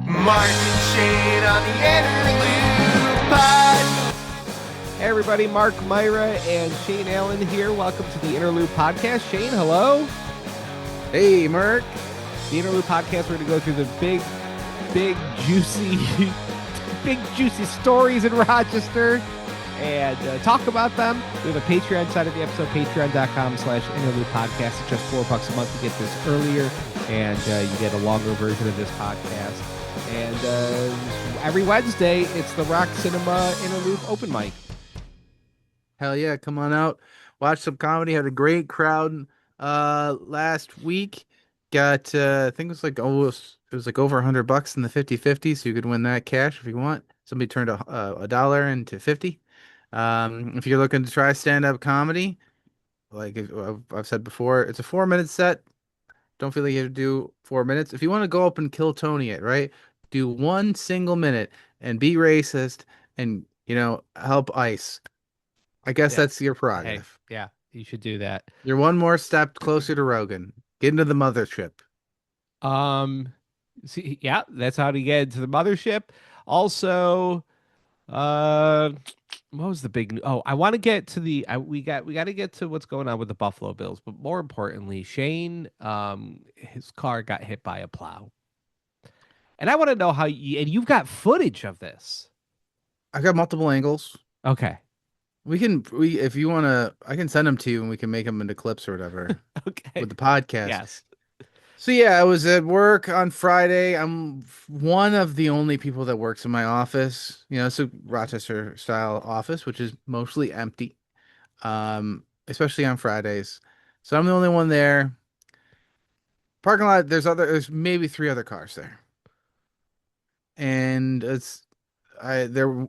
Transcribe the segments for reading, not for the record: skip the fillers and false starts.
Mark and Shane on the Interlude Pod. Hey everybody, Mark, Myra, and Shane Allen here. Welcome to the Interlude Podcast. Shane, hello. Hey, Mark. The Interlude Podcast, we're going to go through the big, juicy, big, juicy stories in Rochester and talk about them. We have a Patreon side of the episode, patreon.com/Interlude Podcast. It's just $4 a month to get this earlier, and you get a longer version of this podcast. And every Wednesday, it's the Rock Cinema Interlude Open Mic. Hell yeah, come on out. Watch some comedy. Had a great crowd last week. Got I think it was like over $100 in the 50-50, so you could win that cash if you want. Somebody turned a dollar into 50. If you're looking to try stand-up comedy, like I've said before, it's a 4-minute set. Don't feel like you have to do 4 minutes. If you want to go up and kill Tony it, right? Do 1 single minute and be racist and, help ICE. I guess Yeah. that's your Hey, prerogative. yeah, you should do that. You're one more step closer to Rogan. Get into the mothership. See, yeah, that's how to get into the mothership. Also, uh, what was the big? Oh, I want to get to we got to get to what's going on with the Buffalo Bills, but more importantly, Shane, his car got hit by a plow, and I want to know how and you've got footage of this. I got multiple angles. Okay, If you want to, I can send them to you and we can make them into clips or whatever okay, with the podcast. yes, So yeah, I was at work on Friday. I'm one of the only people that works in my office. It's a Rochester style office, which is mostly empty. Especially on Fridays. So I'm the only one there. Parking lot, there's maybe 3 other cars there. And there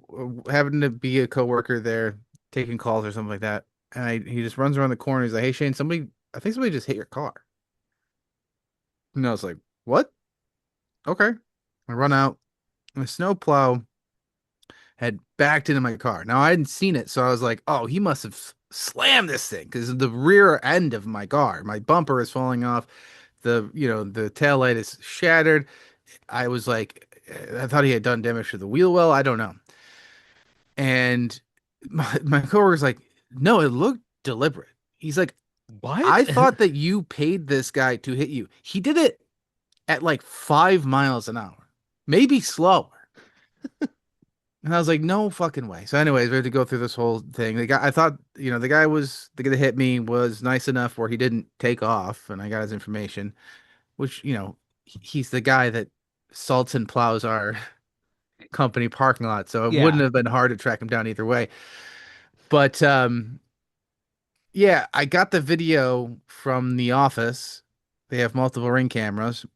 happened to be a coworker there taking calls or something like that. And he just runs around the corner. He's like, "Hey Shane, I think somebody just hit your car." And I was like, "What?" Okay. I run out. And the snowplow had backed into my car. Now I hadn't seen it, so I was like, "Oh, he must have slammed this thing because the rear end of my car, my bumper is falling off. The tail light is shattered." I was like, I thought he had done damage to the wheel well. I don't know. And my coworker's like, "No, it looked deliberate." He's like, what? "I thought that you paid this guy to hit you. He did it at like 5 miles an hour, maybe slower." And I was like, "No fucking way." So, anyways, we had to go through this whole thing. I thought, the guy that hit me was nice enough where he didn't take off, and I got his information, which, he's the guy that salts and plows our company parking lot. So it Yeah. wouldn't have been hard to track him down either way. But, yeah, I got the video from the office. They have multiple ring cameras.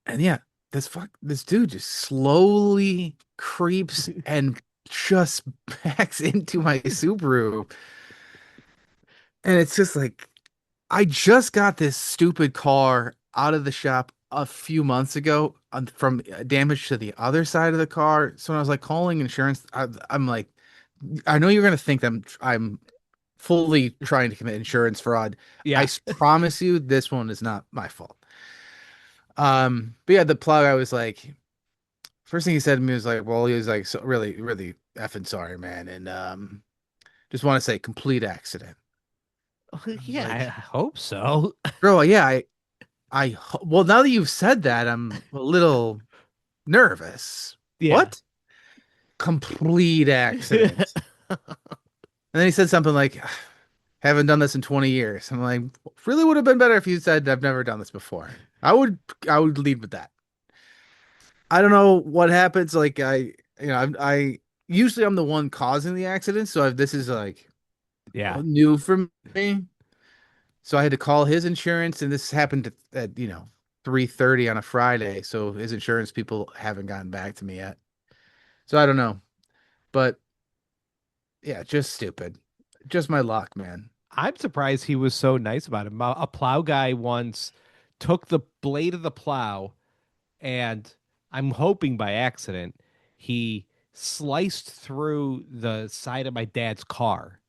And yeah, this dude just slowly creeps and just backs into my Subaru. And it's just like, I just got this stupid car out of the shop a few months ago from damage to the other side of the car. So when I was like calling insurance, I'm like, I know you're gonna think that I'm fully trying to commit insurance fraud. Yeah. Promise you, this one is not my fault. But yeah, the plug, I was like, first thing he said to me was like, well, he was like, "So really, really effing sorry, man, and just want to say complete accident." I was Yeah, I like, hope so. "Bro, yeah, well, now that you've said that, I'm a little nervous." Yeah. What? Complete accident. And then he said something like, "Haven't done this in 20 years." I'm like, really would have been better if you said, "I've never done this before." I would lead with that. I don't know what happens. Like I usually I'm the one causing the accident, so this is like Yeah. new for me. So I had to call his insurance, and this happened at 3:30 on a Friday. So his insurance people haven't gotten back to me yet. So I don't know, but yeah, just stupid. Just my luck, man. I'm surprised he was so nice about it. A plow guy once took the blade of the plow and I'm hoping by accident he sliced through the side of my dad's car.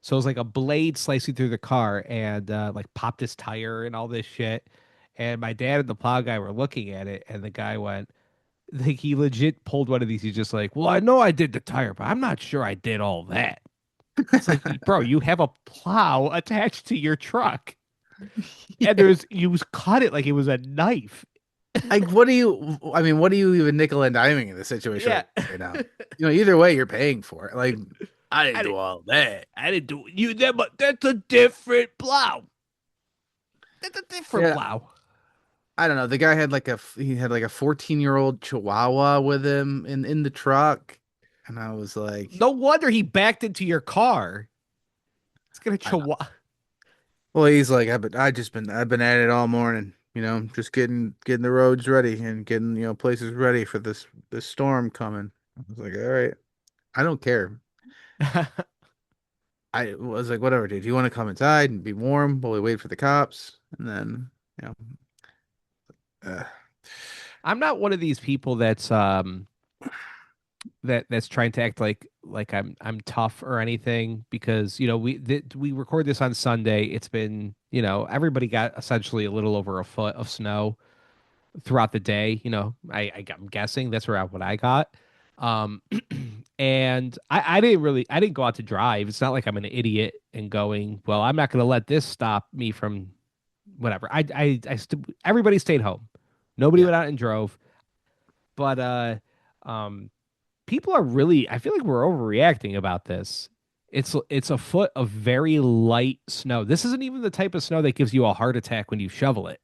So it was like a blade slicing through the car and like popped his tire and all this shit. And my dad and the plow guy were looking at it and the guy went, Like he legit pulled one of these. He's just like, well, I know I did the tire, but I'm not sure I did all that. It's like, bro, you have a plow attached to your truck, and Yeah. you cut it like it was a knife. Like, what do you? I mean, what do you even nickel and diming in this situation Yeah. right now? Either way, you're paying for it. Like, I didn't I do didn't, all that. I didn't do you that, but that's a different plow. That's a different Yeah, plow. I don't know. The guy had he had like a 14-year-old Chihuahua with him in the truck, and I was like, No wonder he backed into your car. It's gonna I know. chihuahua. Well, he's like, I've been at it all morning. Just getting the roads ready and getting places ready for this storm coming. I was like, all right, I don't care. I was like, whatever, dude. You want to come inside and be warm while we wait for the cops, and then you know, uh, I'm not one of these people that's trying to act like I'm tough or anything because we record this on Sunday. It's been everybody got essentially a little over a foot of snow throughout the day. I'm guessing that's around what I got. Um, and I didn't go out to drive. It's not like I'm an idiot and going, well, I'm not going to let this stop me from whatever. Everybody stayed home. Nobody yeah. went out and drove. But um, people are really. I feel like we're overreacting about this. It's a foot of very light snow. This isn't even the type of snow that gives you a heart attack when you shovel it.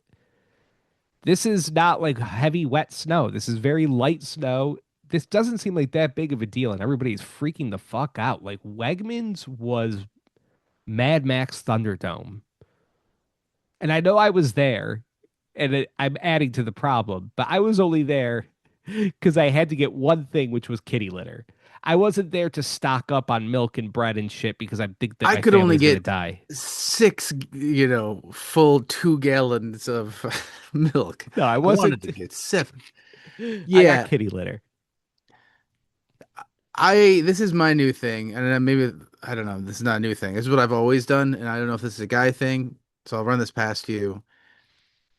This is not like heavy wet snow. This is very light snow. This doesn't seem like that big of a deal, and everybody's freaking the fuck out. Like Wegmans was Mad Max Thunderdome. And I know I was there, and I'm adding to the problem, but I was only there because I had to get one thing, which was kitty litter. I wasn't there to stock up on milk and bread and shit because I think that I my could only family's gonna get die. six, full 2 gallons of milk. No, I I wanted wasn't. to get seven. I got Yeah, kitty litter. this is my new thing, and then maybe I don't know. This is not a new thing. This is what I've always done, and I don't know if this is a guy thing. So I'll run this past you.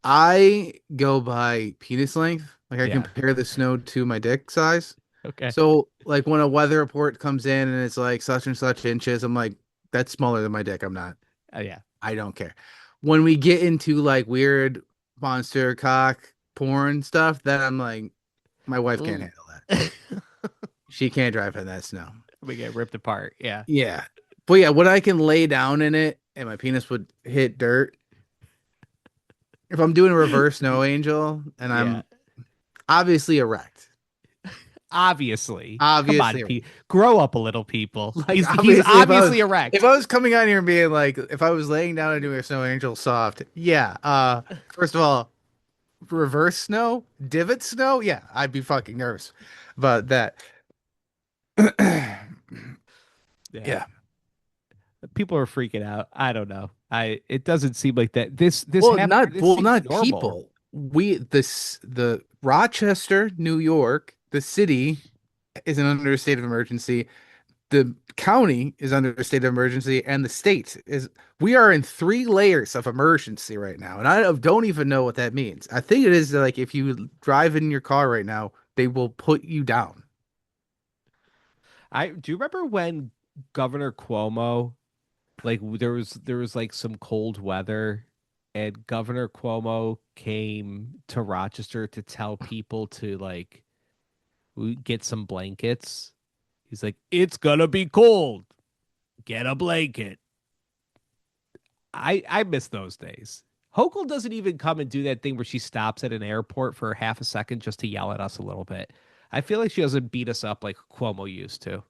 I go by penis length. Like I Yeah. compare the snow to my dick size. Okay. So like when a weather report comes in and it's like such and such inches, I'm like, that's smaller than my dick. I'm not. Oh yeah. I don't care. When we get into like weird monster cock porn stuff, then I'm like, my wife can't Ooh. handle that. She can't drive in that snow. We get ripped apart. Yeah. Yeah. But yeah, when I can lay down in it and my penis would hit dirt, if I'm doing a reverse snow angel and Yeah. I'm obviously erect. Obviously. Come on, Obviously erect. grow up a little, people. Like He's obviously obviously if erect. I was coming out here and being like if I was laying down and doing a snow angel soft, yeah. First of all, reverse snow, divot snow, yeah, I'd be fucking nervous about that. Yeah. Yeah. People are freaking out. I don't know. It doesn't seem like that. This happened. This Well, seems not normal. people. The Rochester, New York, the city is under a state of emergency. The county is under a state of emergency, and the state is. We are in 3 layers of emergency right now, and I don't even know what that means. I think it is like if you drive in your car right now, they will put you down. I do you remember when Governor Cuomo there was like some cold weather and Governor Cuomo came to Rochester to tell people to like get some blankets. He's like, "It's gonna be cold. Get a blanket." I miss those days. Hochul doesn't even come and do that thing where she stops at an airport for half a second just to yell at us a little bit. I feel like she doesn't beat us up like Cuomo used to.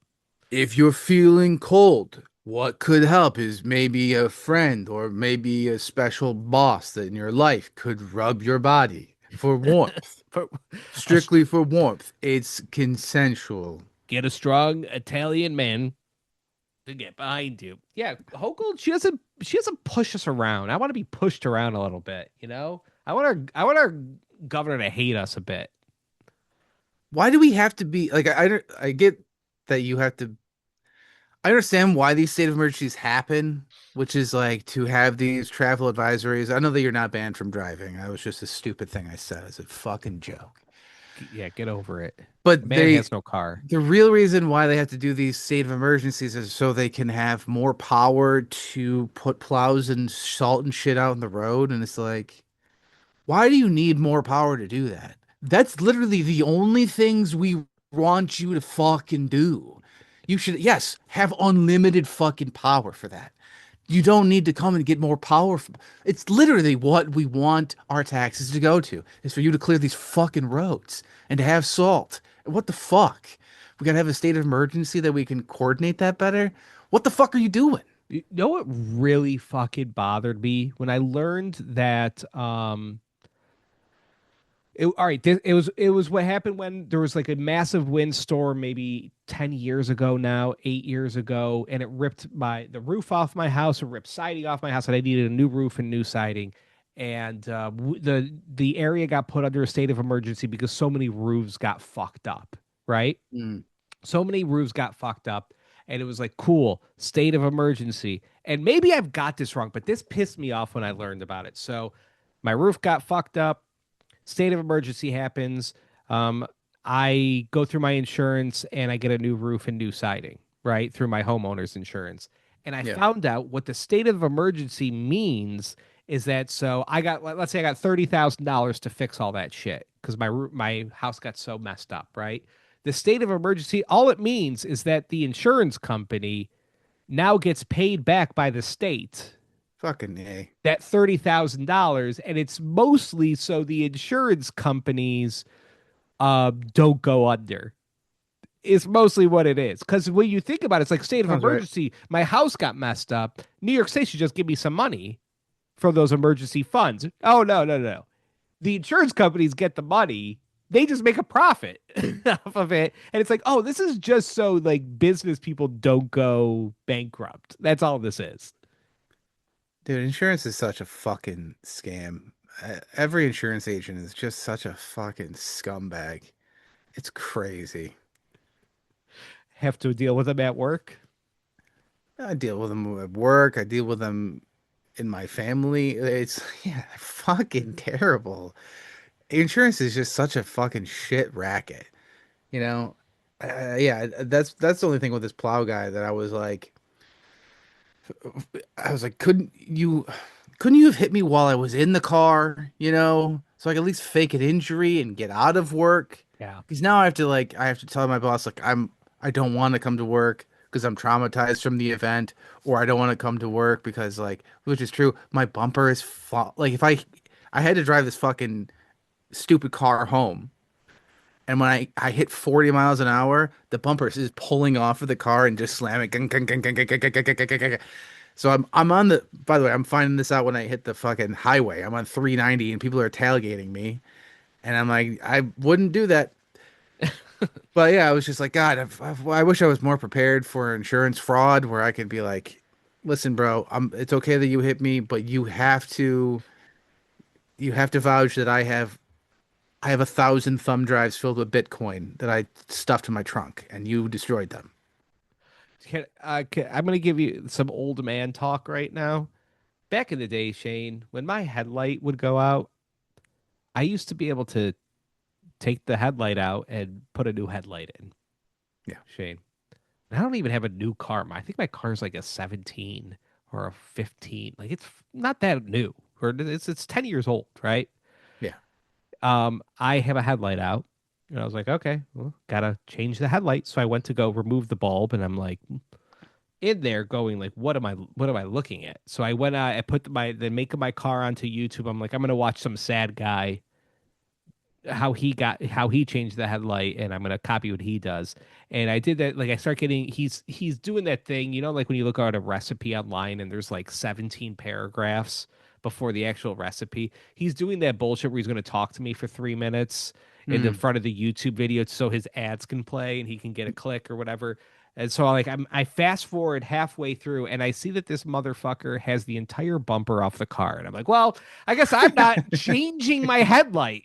If you're feeling cold, what could help is maybe a friend or maybe a special boss that in your life could rub your body for warmth. But a, Strictly for warmth. It's consensual. get a strong Italian man to get behind you. Yeah, Hochul, she doesn't push us around. I want to be pushed around a little bit, you know? I want our governor to hate us a bit. Why do we have to be like I get that you have to I understand why these state of emergencies happen, which is like to have these travel advisories. I know that you're not banned from driving. That was just a stupid thing I said as a fucking joke. Yeah, get over it. A But man has no car. the real reason why they have to do these state of emergencies is so they can have more power to put plows and salt and shit out in the road. And it's like, why do you need more power to do that? That's literally the only things we want you to fucking do. You should, yes, have unlimited fucking power for that. You don't need to come and get more power. It's literally what we want our taxes to go to, is for you to clear these fucking roads and to have salt. What the fuck? We gotta have a state of emergency that we can coordinate that better? What the fuck are you doing? You know what really fucking bothered me when I learned that all right, it was what happened when there was like a massive windstorm maybe 10 years ago now, 8 years ago, and it ripped the roof off my house, it ripped siding off my house, and I needed a new roof and new siding. And the area got put under a state of emergency because so many roofs got fucked up, right? Mm, So many roofs got fucked up, and it was like, cool, state of emergency. And maybe I've got this wrong, but this pissed me off when I learned about it. So my roof got fucked up, state of emergency happens. Um, I go through my insurance and I get a new roof and new siding, right? Through my homeowner's insurance. And I yeah. found out what the state of emergency means is that, so I got, let's say I got $30,000 to fix all that shit because my house got so messed up, right? The state of emergency, all it means is that the insurance company now gets paid back by the state Fucking A. that $30,000, and it's mostly so the insurance companies don't go under. It's mostly what it is. Because when you think about it, it's like state of Sounds right. emergency. My house got messed up. New York State should just give me some money from those emergency funds. Oh, no, no, no. The insurance companies get the money. They just make a profit off of it. And it's like, oh, this is just so like business people don't go bankrupt. That's all this is. Dude, insurance is such a fucking scam. Every insurance agent is just such a fucking scumbag. It's crazy. Have to deal with them at work. I deal with them at work. I deal with them in my family. It's yeah, they're fucking terrible. Insurance is just such a fucking shit racket, you know? Yeah, that's the only thing with this plow guy that I was like, couldn't you have hit me while I was in the car, you know? So I could at least fake an injury and get out of work. Yeah. Because now I have to tell my boss like I don't want to come to work because I'm traumatized from the event, or I don't want to come to work because like, which is true, my bumper is like if I had to drive this fucking stupid car home, and when I hit 40 miles an hour, the bumper is pulling off of the car and just slamming. So I'm on the, by the way, I'm finding this out when I hit the fucking highway. I'm on 390 and people are tailgating me. And I'm like, I wouldn't do that. But yeah, I was just like, God, I wish I was more prepared for insurance fraud where I could be like, listen, bro, it's okay that you hit me, but you have to vouch that I have 1,000 thumb drives filled with Bitcoin that I stuffed in my trunk and you destroyed them. I'm going to give you some old man talk right now. Back in the day, Shane, when my headlight would go out, I used to be able to take the headlight out and put a new headlight in. Yeah. Shane. And I don't even have a new car. I think my car's like a 17 or a 15. Like it's not that new. Or it's 10 years old, right? Yeah. I have a headlight out. And I was like, okay, well, gotta change the headlight. So I went to go remove the bulb, and I'm like in there going like, what am I looking at? So I went I put the make of my car onto YouTube. I'm like, I'm gonna watch some sad guy how he changed the headlight, and I'm gonna copy what he does. And I did that. Like I start getting he's doing that thing, like when you look at a recipe online and there's like 17 paragraphs before the actual recipe. He's doing that bullshit where he's gonna talk to me for 3 minutes in the Mm. front of the YouTube video so his ads can play and he can get a click or whatever. And so I fast forward halfway through and I see that this motherfucker has the entire bumper off the car. And I'm like, well, I guess I'm not changing my headlight.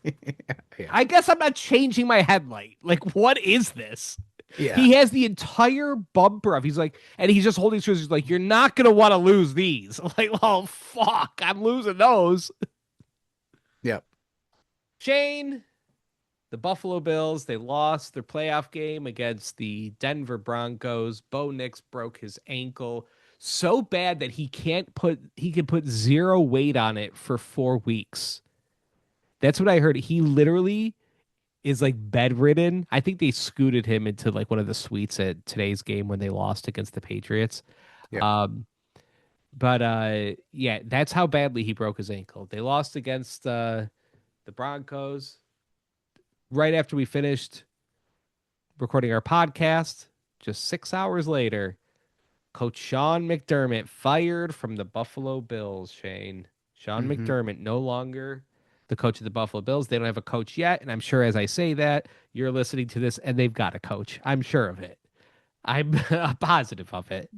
Yeah. I guess I'm not changing my headlight. Like, what is this? Yeah. He has the entire bumper off. He's like, and he's just holding screws. He's like, you're not going to want to lose these. I'm like, oh, fuck. I'm losing those. Yep. Shane, the Buffalo Bills, they lost their playoff game against the Denver Broncos. Bo Nix broke his ankle so bad that he can put zero weight on it for 4 weeks. That's what I heard. He literally is like bedridden. I think they scooted him into like one of the suites at today's game when they lost against the Patriots. Yep. Um, but yeah, that's how badly he broke his ankle. They lost against the Broncos right after we finished recording our podcast. Just 6 hours later, Coach Sean McDermott fired from the Buffalo Bills. Shane, Sean Hmm. McDermott no longer the coach of the Buffalo Bills. They don't have a coach yet, and I'm sure as I say that, you're listening to this, and they've got a coach. I'm sure of it. I'm positive of it.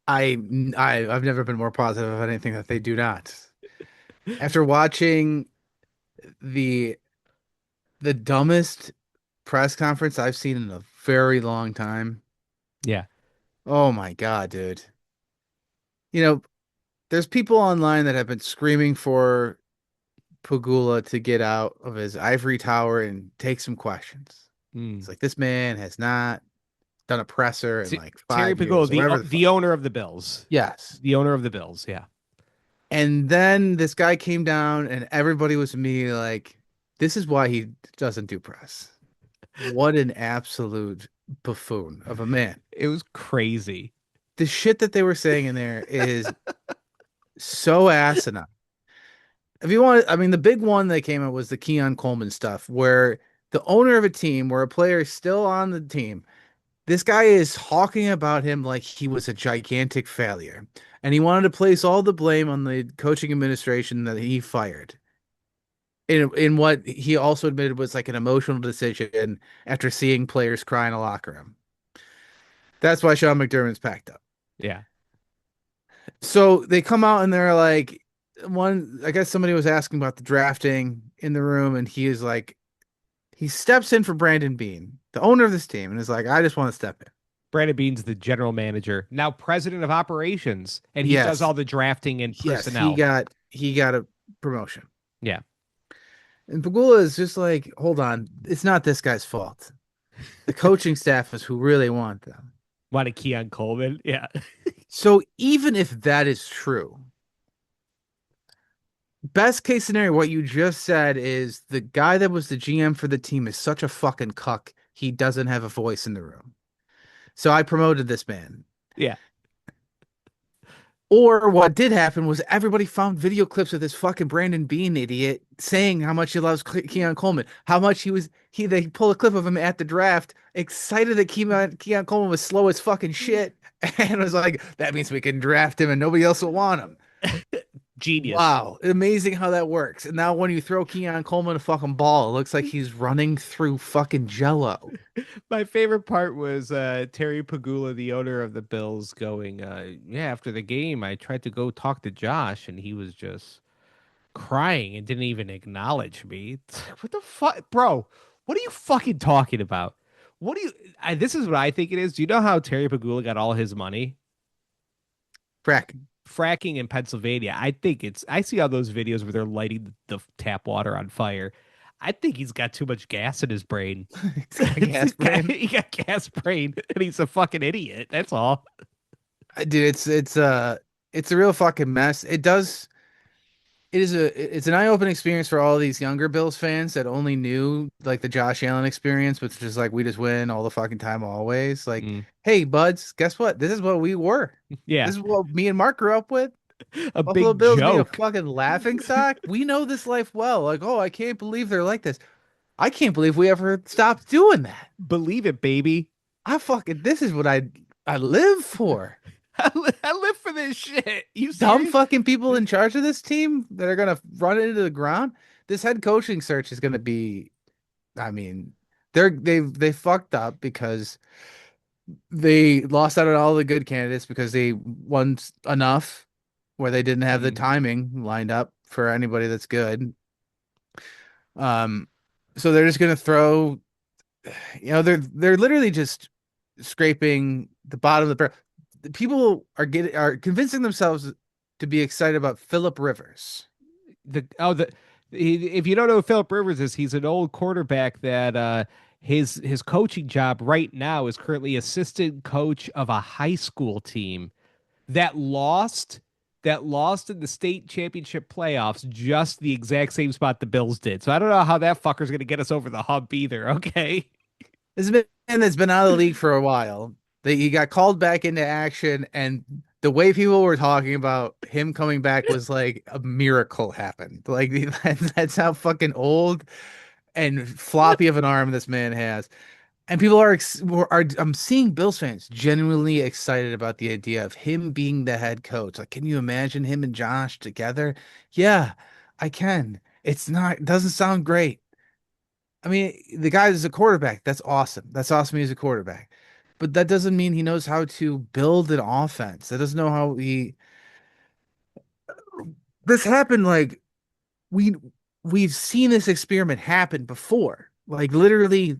I, I've never been more positive of anything that they do not. After watching the the dumbest press conference I've seen in a very long time. Yeah. Oh my God, dude. You know, there's people online that have been screaming for Pagula to get out of his ivory tower and take some questions. It's Mm. like this man has not done a presser in like Terry 5 years Pagula, or whatever the the fuck. owner of the Bills, Yes. the owner of the Bills. Yeah. And then this guy came down and everybody was immediately like, this is why he doesn't do press. What an absolute buffoon of a man. It was crazy. The shit that they were saying in there is so asinine. If you want, I mean, the big one that came out was the Keon Coleman stuff, where the owner of a team, where a player is still on the team, this guy is talking about him like he was a gigantic failure. And he wanted to place all the blame on the coaching administration that he fired. In what he also admitted was like an emotional decision after seeing players cry in a locker room. That's why Sean McDermott's packed up. Yeah. So they come out and they're like, I guess somebody was asking about the drafting in the room, and he is like, he steps in for Brandon Beane, the owner of this team, and is like, I just want to step in. Brandon Beane's the general manager, now president of operations, and he does Yes, all the drafting and yes, he personnel. got a promotion. Yeah. And Pagula is just like, hold on, it's not this guy's fault. The coaching staff is who really want them. Wanted Keon Coleman. Yeah. So even if that is true, best case scenario, what you just said is the guy that was the GM for the team is such a fucking cuck. He doesn't have a voice in the room. So I promoted this man. Yeah. Or what did happen was everybody found video clips of this fucking Brandon Beane idiot saying how much he loves Keon Coleman, how much they pull a clip of him at the draft, excited that Keon Coleman was slow as fucking shit, and was like, that means we can draft him and nobody else will want him. Genius. Wow, amazing how that works. And now when you throw Keon Coleman a fucking ball, it looks like he's running through fucking jello. My favorite part was Terry Pagula, the owner of the Bills, going, yeah, after the game, I tried to go talk to Josh, and he was just crying and didn't even acknowledge me. What the fuck? Bro, what are you fucking talking about? What do you. This is what I think it is. Do you know how Terry Pagula got all his money? Frack. Fracking in Pennsylvania. I think I see all those videos where they're lighting the tap water on fire. I think he's got too much gas in his brain. Gas brain. He got gas brain and he's a fucking idiot. That's all. Dude, it's a real fucking mess. It's an eye-opening experience for all these younger Bills fans that only knew like the Josh Allen experience, which is like we just win all the fucking time always. Like, Mm. hey buds, guess what? This is what we were. Yeah. This is what me and Mark grew up with. A Buffalo big Bills being a joke. fucking laughing stock. We know this life well. Like, oh, I can't believe they're like this. I can't believe we ever stopped doing that. Believe it, baby. This is what I live for. I live for this shit. You Dumb serious? fucking people in charge of this team that are gonna run it into the ground. This head coaching search is gonna be, I mean, they fucked up because they lost out on all the good candidates because they won enough where they didn't have the Mm. timing lined up for anybody that's good. Um, so they're just gonna throw, they're literally just scraping the bottom of the barrel. People are convincing themselves to be excited about Philip Rivers. The If you don't know who Philip Rivers is, he's an old quarterback that his coaching job right now is currently assistant coach of a high school team that lost in the state championship playoffs, just the exact same spot the Bills did. So I don't know how that fucker's going to get us over the hump either. Okay. This man that's been out of the league for a while. He got called back into action, and the way people were talking about him coming back was like a miracle happened. Like that's how fucking old and floppy of an arm this man has. And people are I'm seeing Bills fans genuinely excited about the idea of him being the head coach. Like, can you imagine him and Josh together? Yeah, I can. It's not, it doesn't sound great. I mean, the guy is a quarterback. That's awesome. That's awesome. He's a quarterback, but that doesn't mean he knows how to build an offense. That doesn't know how he. This happened like we we've seen this experiment happen before. Like literally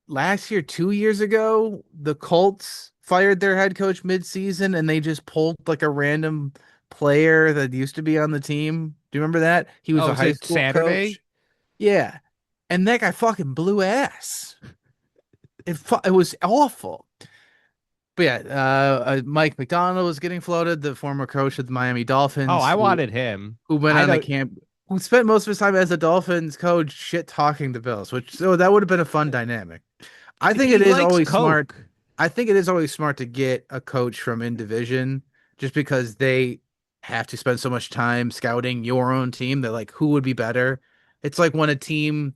last year, 2 years ago, the Colts fired their head coach mid-season, and they just pulled like a random player that used to be on the team. Do you remember that? He was Oh, a is high it school Saturday? coach. Yeah, and that guy fucking blew ass. It was awful. But yeah, Mike McDonald was getting floated, the former coach of the Miami Oh, Dolphins, I who wanted him. went I on the don't. camp, who spent most of his time as a Dolphins coach, shit talking the Bills, which so that would have been a fun dynamic. I think it He is likes always smart. Coke. I think it is always smart to get a coach from in division, just because they have to spend so much time scouting your own team. That like who would be better. It's like when a team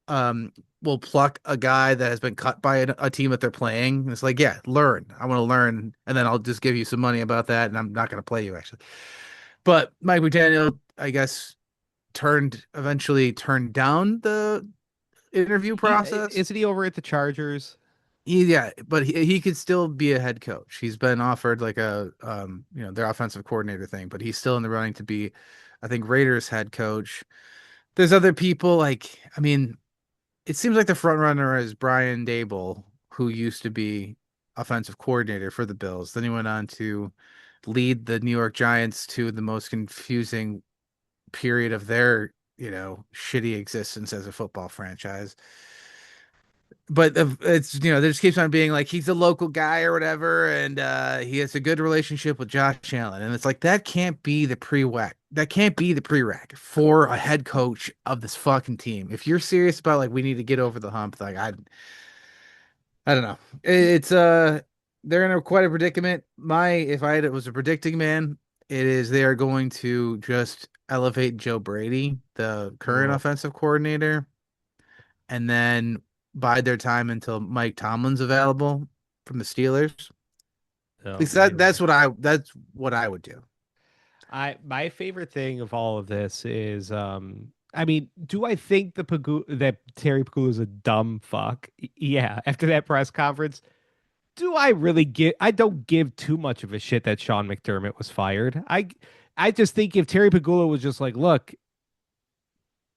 um will pluck a guy that has been cut by a team that they're playing. It's like, yeah, learn. I want to learn, and then I'll just give you some money about that, and I'm not going to play you actually. But Mike McDaniel, I guess, eventually turned down the interview He process. isn't he over at the Chargers? Yeah, but he could still be a head coach. He's been offered like a their offensive coordinator thing, but he's still in the running to be, I think, Raiders head coach. There's other people like, I mean, it seems like the front runner is Brian Dable, who used to be offensive coordinator for the Bills. Then he went on to lead the New York Giants to the most confusing period of their, shitty existence as a football franchise. But it's, there just keeps on being like he's a local guy or whatever, and he has a good relationship with Josh Allen. And it's like that can't be the prereq. That can't be the prereq for a head coach of this fucking team. If you're serious about like we need to get over the hump, like I don't know. It's they're in quite a predicament. If I was a predicting man, it is they are going to just elevate Joe Brady, the current Oh, offensive coordinator, and then bide their time until Mike Tomlin's available from the Steelers. At oh least man. that's what I would do. My favorite thing of all of this is I mean, do I think that Terry Pagula is a dumb fuck? Yeah, after that press conference, do I really I don't give too much of a shit that Sean McDermott was fired. I just think if Terry Pagula was just like, look,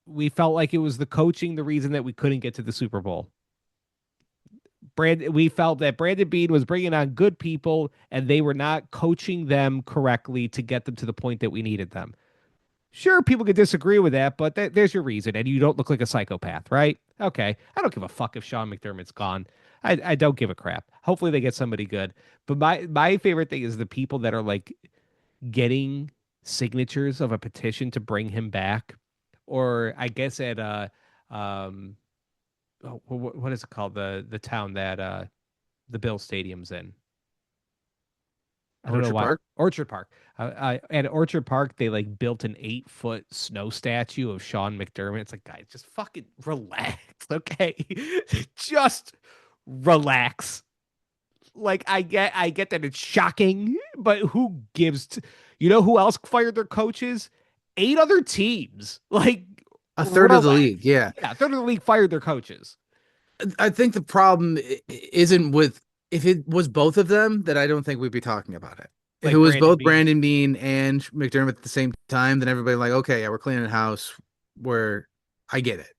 we felt like it was the coaching the reason that we couldn't get to the Super Bowl. We felt that Brandon Beane was bringing on good people and they were not coaching them correctly to get them to the point that we needed them. Sure, people could disagree with that, but there's your reason, and you don't look like a psychopath, right? Okay, I don't give a fuck if Sean McDermott's gone. I don't give a crap. Hopefully, they get somebody good. But my favorite thing is the people that are like getting signatures of a petition to bring him back, or I guess at um, what is it called, the town that the Bill Stadium's in. I don't know Orchard why. Park. Orchard Park. At Orchard Park, they like built an 8-foot snow statue of Sean McDermott. It's like, guys, just fucking relax, okay? Just relax. Like, I get that it's shocking, but who gives? You know who else fired their coaches? 8 other teams. Like, A third of the relax. league, yeah. Yeah, third of the league fired their coaches. I think the problem isn't with if it was both of them, that I don't think we'd be talking about it. If it Like was Brandon both Bean. Brandon Beane and McDermott at the same time, then everybody like, okay, yeah, we're cleaning house. Where I get it.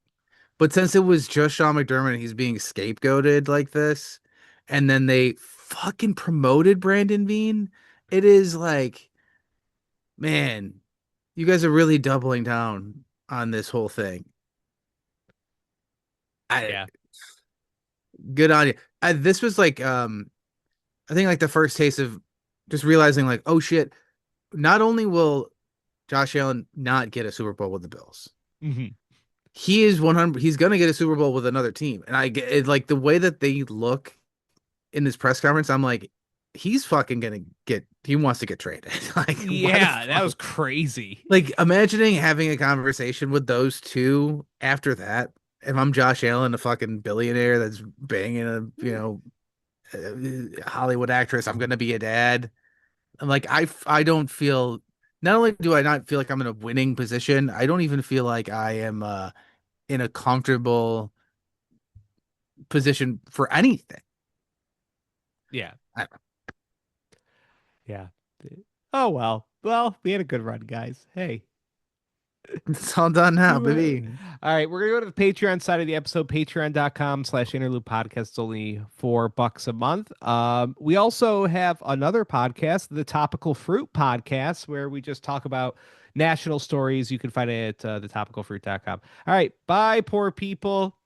But since it was just Sean McDermott and he's being scapegoated like this, and then they fucking promoted Brandon Beane, it is like, man, you guys are really doubling down. on this whole thing. I Yeah. Good on you. This was like I think like the first taste of just realizing like, oh shit, not only will Josh Allen not get a Super Bowl with the Bills, Hmm. he is 100, he's gonna get a Super Bowl with another team. And I get it, like the way that they look in this press conference, I'm like, he's fucking gonna get, he wants to get traded. Like, why the Yeah, that fuck? was crazy. Like, imagining having a conversation with those two after that. If I'm Josh Allen, a fucking billionaire that's banging a, Hollywood actress, I'm gonna be a dad. And like, I don't feel, not only do I not feel like I'm in a winning position, I don't even feel like I am in a comfortable position for anything. Yeah. I, Yeah. Oh well. Well, we had a good run, guys. Hey. it's all done now, All baby. right, we're gonna go to the Patreon side of the episode, patreon.com/interlude podcast. It's only $4 a month. We also have another podcast, the Topical Fruit Podcast, where we just talk about national stories. You can find it at thetopicalfruit.com. All right, bye, poor people.